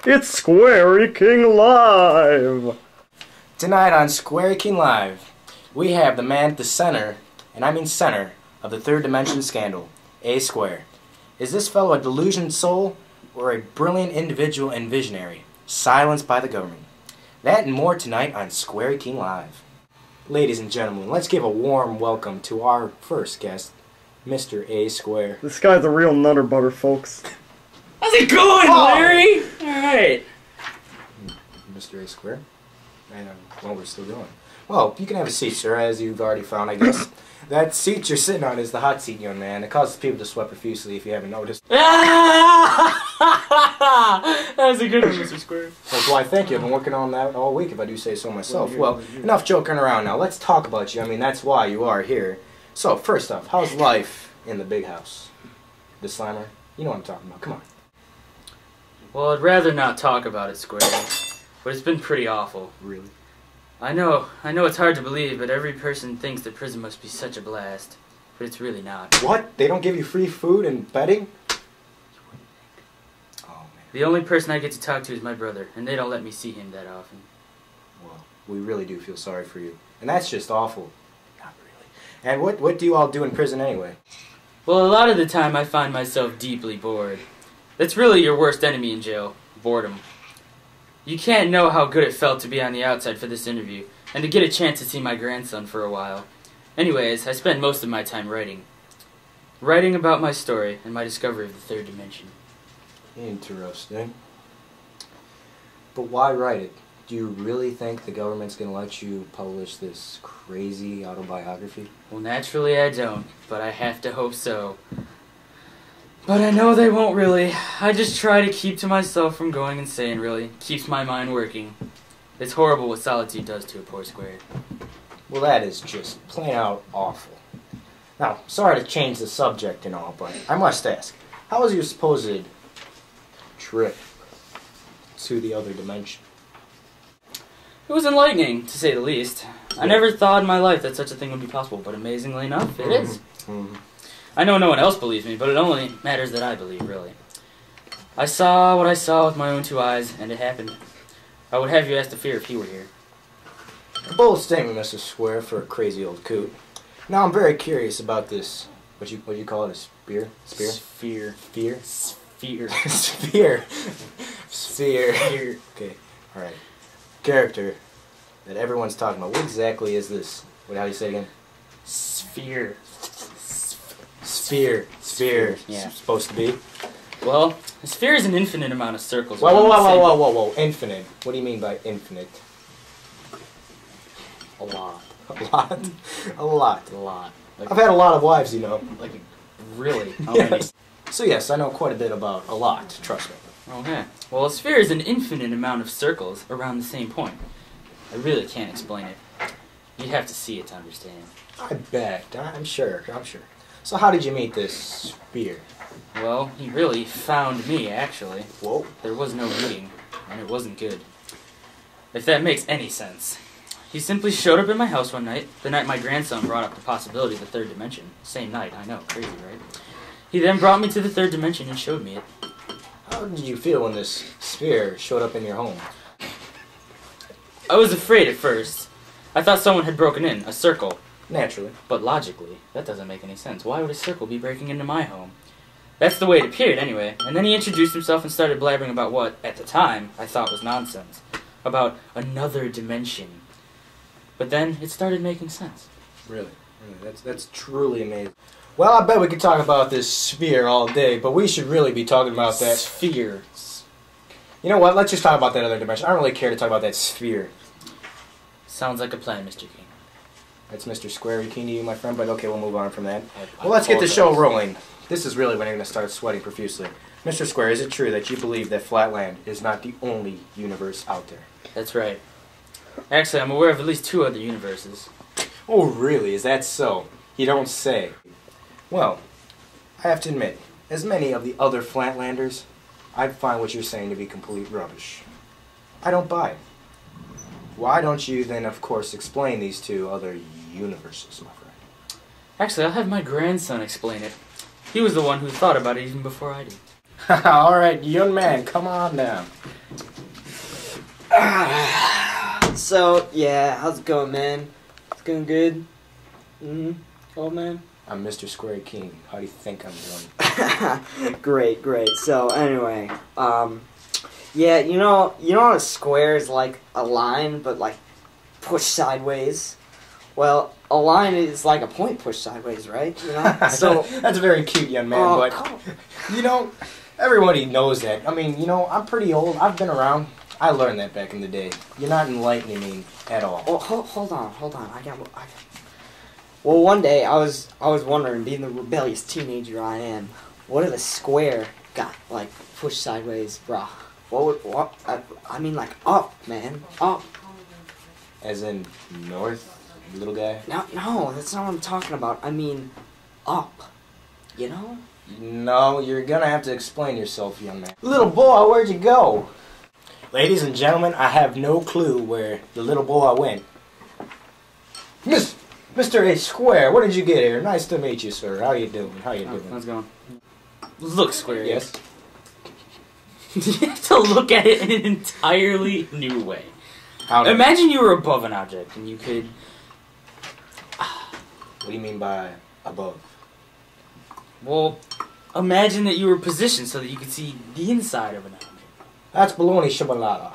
It's Square King Live! Tonight on Square King Live, we have the man at the center, and I mean center, of the third dimension scandal, A Square. Is this fellow a delusioned soul, or a brilliant individual and visionary, silenced by the government? That and more tonight on Square King Live. Ladies and gentlemen, let's give a warm welcome to our first guest, Mr. A Square. This guy's a real nutter butter, folks. How's it going, Larry? Alright. Mr. A Square? Well, we're still going. Well, you can have a seat, sir, as you've already found, I guess. That seat you're sitting on is the hot seat, young man. It causes people to sweat profusely if you haven't noticed. That was a good one, Mr. Square. Well, why, thank you. I've been working on that all week, if I do say so myself. Well, enough joking around now. Let's talk about you. I mean, that's why you are here. So, first off, how's life in the big house? The Slimer? You know what I'm talking about. Come on. Well, I'd rather not talk about it, Square, but it's been pretty awful. Really? I know it's hard to believe, but every person thinks that prison must be such a blast, but it's really not. What? They don't give you free food and bedding? Oh, man. The only person I get to talk to is my brother, and they don't let me see him that often. Well, we really do feel sorry for you. And that's just awful. Not really. And what do you all do in prison anyway? Well, a lot of the time I find myself deeply bored. That's really your worst enemy in jail, boredom. You can't know how good it felt to be on the outside for this interview, and to get a chance to see my grandson for a while. Anyways, I spend most of my time writing. Writing about my story and my discovery of the third dimension. Interesting. But why write it? Do you really think the government's going to let you publish this crazy autobiography? Well, naturally I don't, but I have to hope so. But I know they won't really. I just try to keep to myself from going insane, really. Keeps my mind working. It's horrible what solitude does to a poor square. Well, that is just plain out awful. Now, sorry to change the subject and all, but I must ask, how was your supposed trip to the other dimension? It was enlightening, to say the least. I never thought in my life that such a thing would be possible, but amazingly enough, it is. I know no one else believes me, but it only matters that I believe, really. I saw what I saw with my own two eyes, and it happened. I would have you ask the fear if he were here. A bold statement, Mr. Square, for a crazy old coot. Now, I'm very curious about this, what you call it, a spear? Spear? Sphere. Fear? Sphere. Sphere. Sphere. Okay, alright. Character that everyone's talking about. What exactly is this? How do you say it again? Sphere. Sphere. Sphere. Yeah. Supposed to be? Well, a sphere is an infinite amount of circles. Whoa. Infinite. What do you mean by infinite? A lot. A lot? A lot. A lot. Like, I've had a lot of wives, you know. like, really? How Yeah. many? So yes, I know quite a bit about a lot, trust me. Okay. Well, a sphere is an infinite amount of circles around the same point. I really can't explain it. You'd have to see it to understand. I bet. I'm sure. So how did you meet this sphere? Well, he really found me, actually. Whoa. There was no meeting, and it wasn't good. If that makes any sense. He simply showed up at my house one night, the night my grandson brought up the possibility of the third dimension. Same night, I know, crazy, right? He then brought me to the third dimension and showed me it. How did you feel when this sphere showed up in your home? I was afraid at first. I thought someone had broken in, a circle. Naturally. But logically, that doesn't make any sense. Why would a circle be breaking into my home? That's the way it appeared, anyway. And then he introduced himself and started blabbering about what, at the time, I thought was nonsense. About another dimension. But then, it started making sense. Really? That's truly amazing. Well, I bet we could talk about this sphere all day, but we should really be talking about that Sphere. You know what? Let's just talk about that other dimension. I don't really care to talk about that sphere. Sounds like a plan, Mr. King. That's Mr. Square King to you, my friend, but okay, we'll move on from that. I Well, let's get the show apologize. rolling. This is really when you're going to start sweating profusely. Mr. Square, is it true that you believe that Flatland is not the only universe out there? That's right. Actually, I'm aware of at least 2 other universes. Oh, really? Is that so? You don't say. Well, I have to admit, as many of the other Flatlanders, I find what you're saying to be complete rubbish. I don't buy it. Why don't you then, of course, explain these 2 other universes, my friend? Actually, I'll have my grandson explain it. He was the one who thought about it even before I did. Alright, young man, come on down. So, yeah, how's it going, man? It's going good? Old man? I'm Mr. Square King. How do you think I'm doing? Great. So, anyway, yeah, you know a square is like a line, but like pushed sideways? Well, a line is like a point pushed sideways, right? You know? So That's very cute, young man, but, you know, everybody knows that. I mean, you know, I'm pretty old. I've been around. I learned that back in the day. You're not enlightening me at all. Oh, hold on. Well, one day I was wondering, being the rebellious teenager I am, what if a square got like pushed sideways, brah? What? I mean, like up, man, up. As in north, little guy? No, that's not what I'm talking about. I mean, up. You know? No, you're gonna have to explain yourself, young man. Little boy, where'd you go? Ladies and gentlemen, I have no clue where the little boy went. Mr. A Square, what did you get here? Nice to meet you, sir. How you doing? How's it going? Look, Square. Yes? You have to look at it in an entirely new way. How Imagine you were above an object and you could... What do you mean by above? Well, imagine that you were positioned so that you could see the inside of an object. That's baloney shabalala.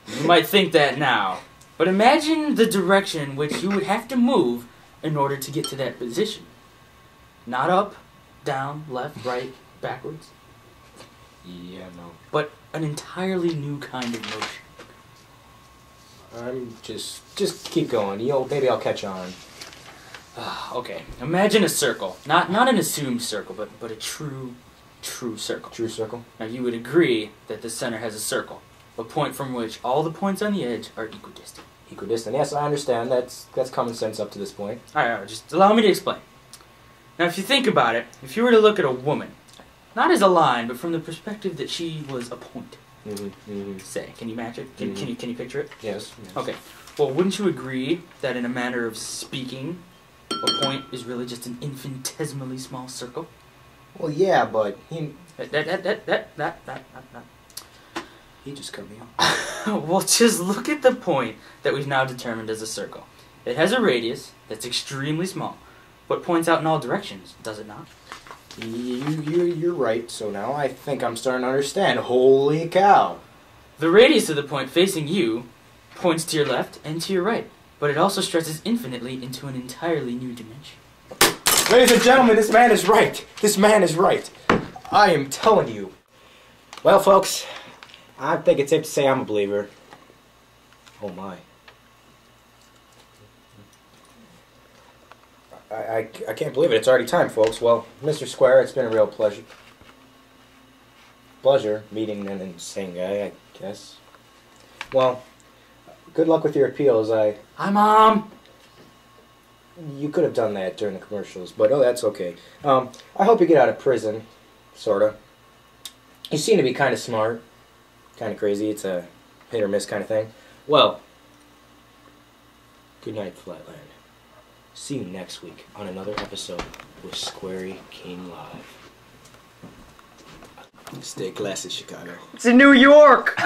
You might think that now, but imagine the direction in which you would have to move in order to get to that position. Not up, down, left, right, backwards, Yeah, no. but an entirely new kind of motion. I'm just keep going. You know, maybe I'll catch on. Okay, imagine a circle. Not an assumed circle, but a true circle. True circle? Now you would agree that the center has a circle, a point from which all the points on the edge are equidistant. Equidistant. Yes, I understand. That's common sense up to this point. Alright, just allow me to explain. Now if you think about it, if you were to look at a woman, not as a line, but from the perspective that she was a point, say, can you match it? Can you picture it? Yes. Okay. Well, wouldn't you agree that in a manner of speaking, a point is really just an infinitesimally small circle? Well, yeah, but he just cut me off. Well, just look at the point that we've now determined as a circle. It has a radius that's extremely small, but points out in all directions, does it not? You're right. So now I think I'm starting to understand. Holy cow! The radius of the point facing you points to your left and to your right, but it also stretches infinitely into an entirely new dimension. Ladies and gentlemen, this man is right. This man is right. I am telling you. Well, folks, I think it's safe to say I'm a believer. Oh my. I can't believe it. It's already time, folks. Well, Mr. Square, it's been a real pleasure. Pleasure meeting an insane guy, I guess. Well, good luck with your appeals. Hi, Mom! You could have done that during the commercials, but oh, that's okay. I hope you get out of prison, sorta. You seem to be kind of smart, kind of crazy. It's a hit or miss kind of thing. Well, good night, Flatland. See you next week on another episode with Squarey King Live. Stay classy, Chicago. It's in New York!